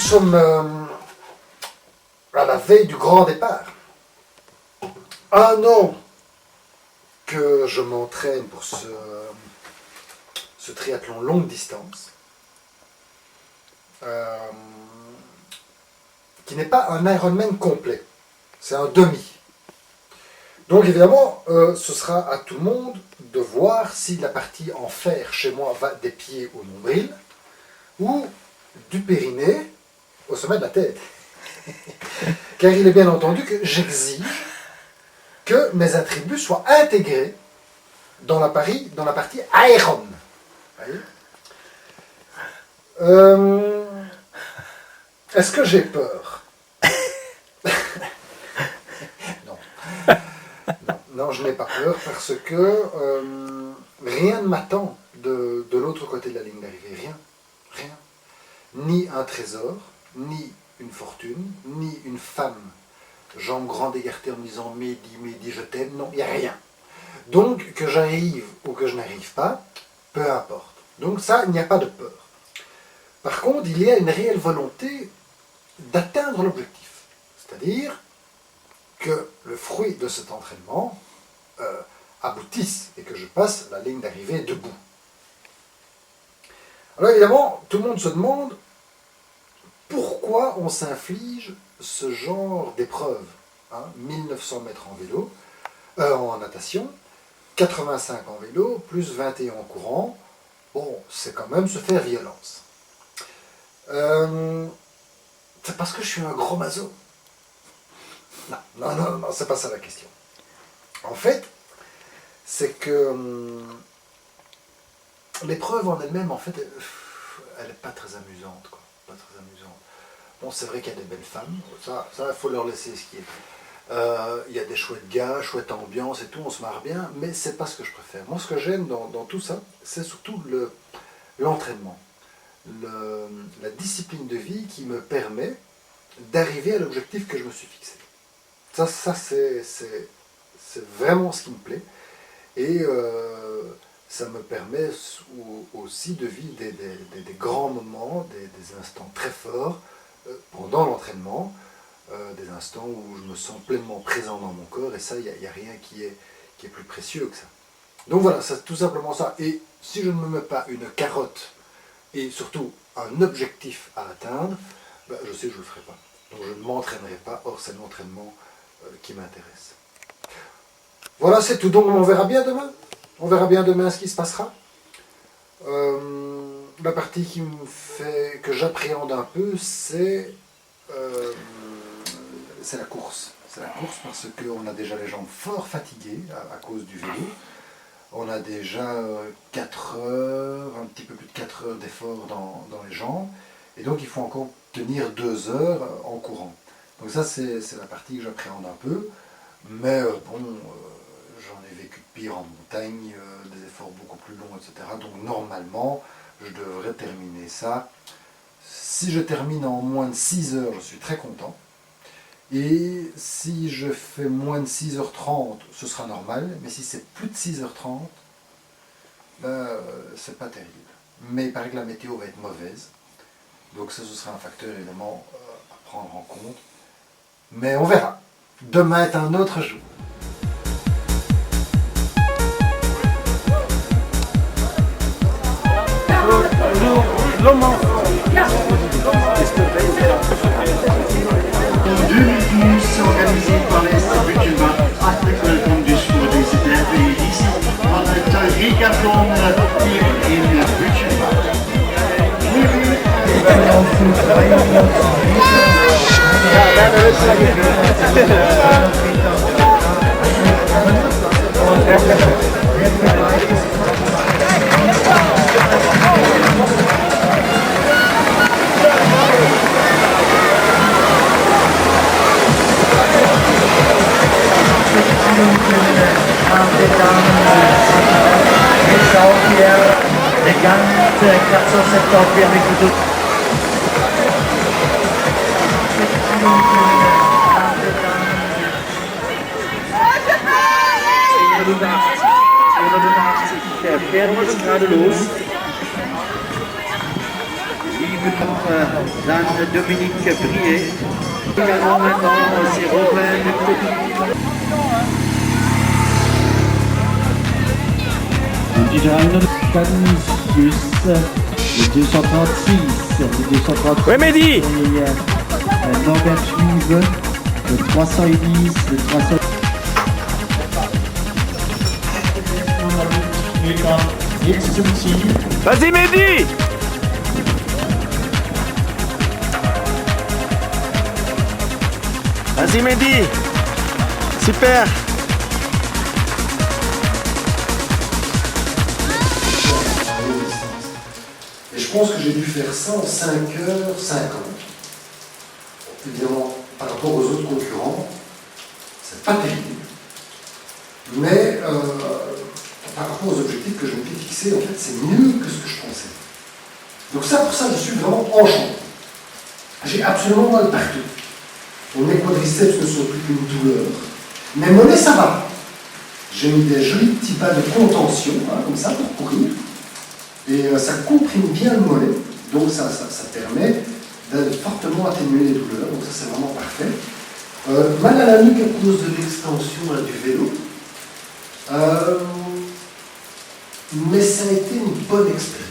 sommes à la veille du grand départ. 1 an que je m'entraîne pour ce triathlon longue distance, qui n'est pas un Ironman complet, c'est un demi. Donc évidemment, ce sera à tout le monde de voir si la partie en fer chez moi va des pieds au nombril ou du périnée au sommet de la tête. Car il est bien entendu que j'exige que mes attributs soient intégrés dans la partie Iron. Est-ce que j'ai peur? Non, je n'ai pas peur parce que rien ne m'attend de l'autre côté de la ligne d'arrivée. Rien. Ni un trésor, ni une fortune, ni une femme, jambes grandes écartées en me disant Mehdi, je t'aime. Non, il n'y a rien. Donc, que j'arrive ou que je n'arrive pas, peu importe. Donc ça, il n'y a pas de peur. Par contre, il y a une réelle volonté d'atteindre l'objectif. C'est-à-dire que le fruit de cet entraînement aboutisse et que je passe la ligne d'arrivée debout. Alors évidemment, tout le monde se demande pourquoi on s'inflige ce genre d'épreuve. 1900 mètres en vélo, en natation, 85 en vélo, plus 21 en courant. Bon, c'est quand même se faire violence. C'est parce que je suis un gros maso. Non, c'est pas ça la question. En fait, c'est que l'épreuve en elle-même, en fait, elle n'est pas très amusante, quoi. Pas très amusante. Bon, c'est vrai qu'il y a des belles femmes, ça, il faut leur laisser ce qui est. Il y a des chouettes gars, chouette ambiance et tout, on se marre bien, mais c'est pas ce que je préfère. Moi, ce que j'aime dans tout ça, c'est surtout l'entraînement, la discipline de vie qui me permet d'arriver à l'objectif que je me suis fixé. Ça c'est vraiment ce qui me plaît. Et ça me permet aussi de vivre des grands moments, des instants très forts pendant l'entraînement, des instants où je me sens pleinement présent dans mon corps, et ça, il n'y a rien qui est plus précieux que ça. Donc voilà, c'est tout simplement ça. Et si je ne me mets pas une carotte, et surtout un objectif à atteindre, je sais que je ne le ferai pas. Donc je ne m'entraînerai pas, or c'est l'entraînement qui m'intéresse. Voilà, c'est tout. Donc on verra bien demain. On verra bien demain ce qui se passera. La partie que j'appréhende un peu, c'est la course. C'est la course parce qu'on a déjà les jambes fort fatiguées à cause du vélo. On a déjà 4 heures, un petit peu plus de 4 heures d'effort dans les jambes. Et donc il faut encore tenir 2 heures en courant. Donc ça, c'est la partie que j'appréhende un peu. Mais j'en ai vécu de pire en montagne, des efforts beaucoup plus longs, etc. Donc normalement, je devrais terminer ça. Si je termine en moins de 6 heures, je suis très content. Et si je fais moins de 6h30, ce sera normal. Mais si c'est plus de 6h30, c'est pas terrible. Mais il paraît que la météo va être mauvaise. Donc ça, ce sera un facteur évidemment à prendre en compte. Mais on verra. Demain est un autre jour. En 2012, organisé par l'Institut Cubain, welkom dus voor deze derde editie van het Triathlon hier in Buchenwald. De ganze 470 avec le dos. Der Pferd ist gerade los. 7 Dan Dominique Brier. Également maintenant, c'est Robin Petit. Die 300 Canisius, le 236, le 236. Ouais, Mehdi! Norbert Schmieve, le 310, le 300. Jetzt zum Ziel. Vas-y, Mehdi! Vas-y, Mehdi! Super! Et je pense que j'ai dû faire ça en 5h50. Évidemment, par rapport aux autres concurrents, c'est pas terrible. Mais par rapport aux objectifs que je m'étais fixés, en fait, c'est mieux que ce que je pensais. Donc ça, pour ça, je suis vraiment enchanté. J'ai absolument mal partout. Mes quadriceps ne sont plus qu'une douleur. Mais mollets, ça va. J'ai mis des jolis petits bas de contention, hein, comme ça, pour courir. Et ça comprime bien le mollet. Donc ça permet de fortement atténuer les douleurs. Donc ça, c'est vraiment parfait. Mal à la nuque à cause de l'extension du vélo. Mais ça a été une bonne expérience.